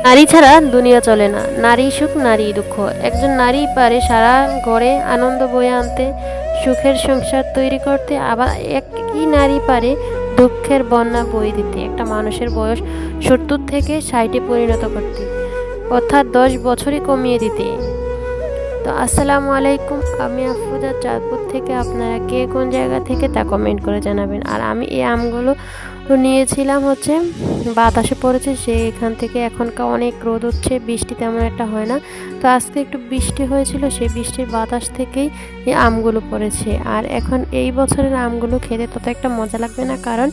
নারী ছাড়া দুনিয়া চলে না। নারী সুখ, নারী দুঃখ। একজন নারী পারে সারা ঘরে আনন্দ বয়ে আনতে, সুখের সংসার তৈরি করতে, আবার একই নারী পারে দুঃখের বন্যা বয়ে দিতে, একটা মানুষের বয়স 70 থেকে 60-এ পরিণত করতে, অর্থাৎ 10 বছরই কমিয়ে দিতে। তো আসসালামু আলাইকুম, আমি আফরোজা চাঁদপুর থেকে। আপনারা কে কোন জায়গা থেকে তা কমেন্ট করে জানাবেন। আর আমি এই আমগুলো নিয়েছিলাম হচ্ছে বাতাসে পড়েছে এখান থেকে। এখনকার অনেক রোদ হচ্ছে, বৃষ্টি তেমন একটা হয় না। তো আজকে একটু বৃষ্টি হয়েছিল, সেই বৃষ্টির বাতাস থেকেই এই আমগুলো পড়েছে। আর এখন এই বছরের আমগুলো খেতে তত একটা মজা লাগবে না, কারণ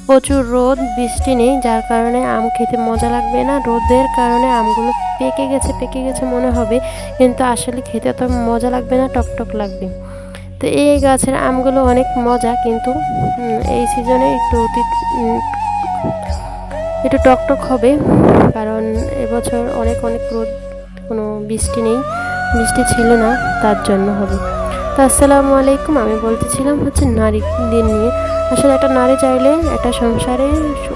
প্রচুর রোদ, বৃষ্টি নেই, যার কারণে আম খেতে মজা লাগবে না। রোদের কারণে আমগুলো পেকে গেছে মনে হবে, কিন্তু আসলে খেতে অত মজা লাগবে না, টকটক লাগবে। তো এই গাছের আমগুলো অনেক মজা, কিন্তু এই সিজনে একটু টকটক হবে, কারণ এবছর অনেক রোদ, কোনো বৃষ্টি নেই, বৃষ্টি ছিল না, তার জন্য হবে। তো আসসালামু আলাইকুম, আমি বলতেছিলাম হচ্ছে নারীদের নিয়ে। আসলে একটা নারী চাইলে একটা সংসারে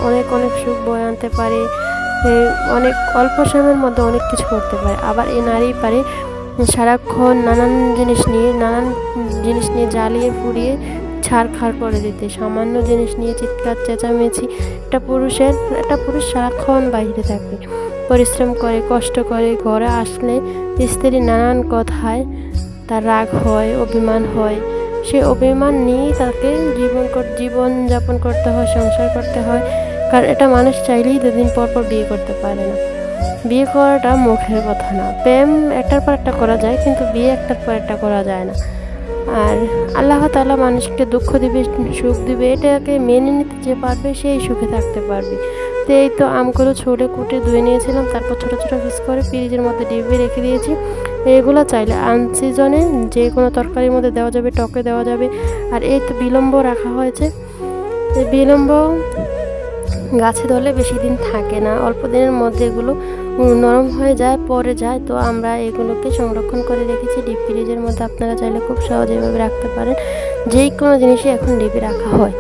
অনেক সুখ বয়ে আনতে পারে, অনেক অল্প সময়ের মধ্যে অনেক কিছু করতে পারে। আবার এই নারী পারে সারাক্ষণ নানান জিনিস নিয়ে জ্বালিয়ে পুড়িয়ে ছাড়খাড় করে দিতে, সামান্য জিনিস নিয়ে চিৎকার চেঁচামেচি। একটা পুরুষ সারাক্ষণ বাইরে থাকে, পরিশ্রম করে, কষ্ট করে, ঘরে আসলে স্ত্রীর নানান কথায় তার রাগ হয়, অভিমান হয়। সে অভিমান নিয়েই তাকে জীবনযাপন করতে হয়, সংসার করতে হয়। কারণ এটা মানুষ চাইলেই 2 দিন পর বিয়ে করতে পারে না। বিয়ে করাটা মুখের কথা না, প্রেম একটার পর একটা করা যায়, কিন্তু বিয়ে একটার পর একটা করা যায় না। আর আল্লাহ তাআলা মানুষকে দুঃখ দিবে, সুখ দিবে, এটাকে মেনে নিতে যে পারবে সেই সুখে থাকতে পারবে। তো এই তো আমগুলো ছুলে কুটে ধুয়ে নিয়েছিলাম, তারপর ছোটো ছোটো পিস করে ফ্রিজের মধ্যে ডিব্বে রেখে দিয়েছি। এগুলো চাইলে আনসিজনে যে কোনো তরকারির মধ্যে দেওয়া যাবে, টকে দেওয়া যাবে। আর এই তো বিলম্ব রাখা হয়েছে। এই বিলম্ব গাছে ধরলে বেশি দিন থাকে না, অল্প দিনের মধ্যে এগুলো নরম হয়ে যায়, পড়ে যায়। তো আমরা এগুলোকে সংরক্ষণ করে রেখেছি ডিপ ফ্রিজের মধ্যে। আপনারা চাইলে খুব সহজে এভাবে রাখতে পারেন, যেই কোনো জিনিসই এখন ডিপে রাখা হয়।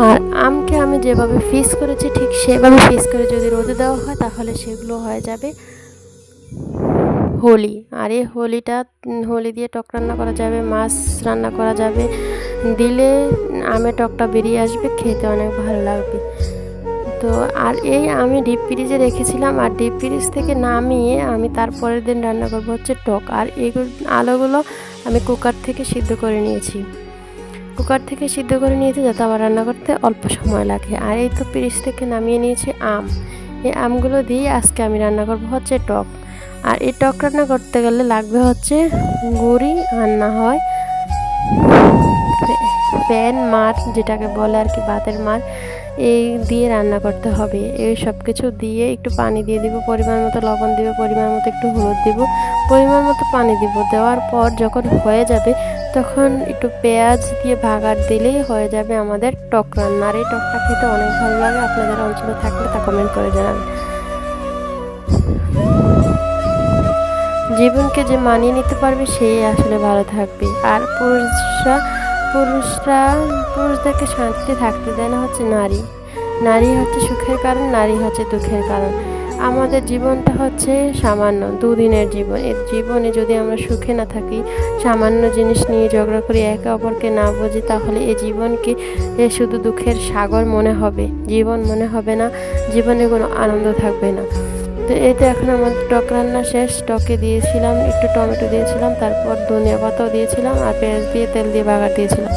আর আমকে আমি যেভাবে ফ্রিজ করেছি ঠিক সেভাবে ফ্রিজ করে যদি রোদে দেওয়া হয়, তাহলে সেগুলো হয়ে যাবে হোলি। আর এই হোলি দিয়ে টক রান্না করা যাবে, মাছ রান্না করা যাবে, দিলে আমের টকটা বেরিয়ে আসবে, খেতে অনেক ভালো লাগবে। তো আর এই আমি ডিপ ফ্রিজে রেখেছিলাম, আর ডিপ ফ্রিজ থেকে নামিয়ে আমি তারপরের দিন রান্না করবো হচ্ছে টক। আর আলুগুলো আমি কুকার থেকে সিদ্ধ করে নিয়েছি, যাতে আমার রান্না করতে অল্প সময় লাগে। আর এই তো ফ্রিজ থেকে নামিয়ে নিয়েছি আম। এই আমগুলো দিয়ে আজকে আমি রান্না করবো হচ্ছে টক। আর এই টক রান্না করতে গেলে লাগবে হচ্ছে গুঁড়ি, আর না হয় প্যান মার, যেটাকে বলে আর কি ভাতের মার, এই দিয়ে রান্না করতে হবে। এই সব কিছু দিয়ে একটু পানি দিয়ে দিব, পরিমাণ মতো লবণ দিব, পরিমাণ মতো একটু হলুদ দিব, পরিমাণ মতো পানি দিব। দেওয়ার পর যখন হয়ে যাবে, তখন একটু পেঁয়াজ দিয়ে ভাগার দিলেই হয়ে যাবে আমাদের টক রান্না। আর এই টকটা খেতে অনেক ভালো লাগে। আপনাদের অঞ্চলে থাকলে তা কমেন্ট করে জানাবেন। জীবনকে যে মানিয়ে নিতে পারবে সেই আসলে ভালো থাকবে। আর পুরুষদেরকে শান্তিতে থাকতে দেয় না হচ্ছে নারী হচ্ছে সুখের কারণ, নারী হচ্ছে দুঃখের কারণ। আমাদের জীবনটা হচ্ছে সামান্য 2 দিনের জীবন। এই জীবনে যদি আমরা সুখে না থাকি, সামান্য জিনিস নিয়ে ঝগড়া করি, একে অপরকে না বুঝি, তাহলে এই জীবনকে শুধু দুঃখের সাগর মনে হবে, জীবন মনে হবে না, জীবনে কোনো আনন্দ থাকবে না। তো এই তো এখন আমার টক রান্না শেষ। টকে দিয়েছিলাম একটু টমেটো দিয়েছিলাম, তারপর ধনিয়া পাতাও দিয়েছিলাম, আর পেঁয়াজ দিয়ে তেল দিয়ে বাগার দিয়েছিলাম।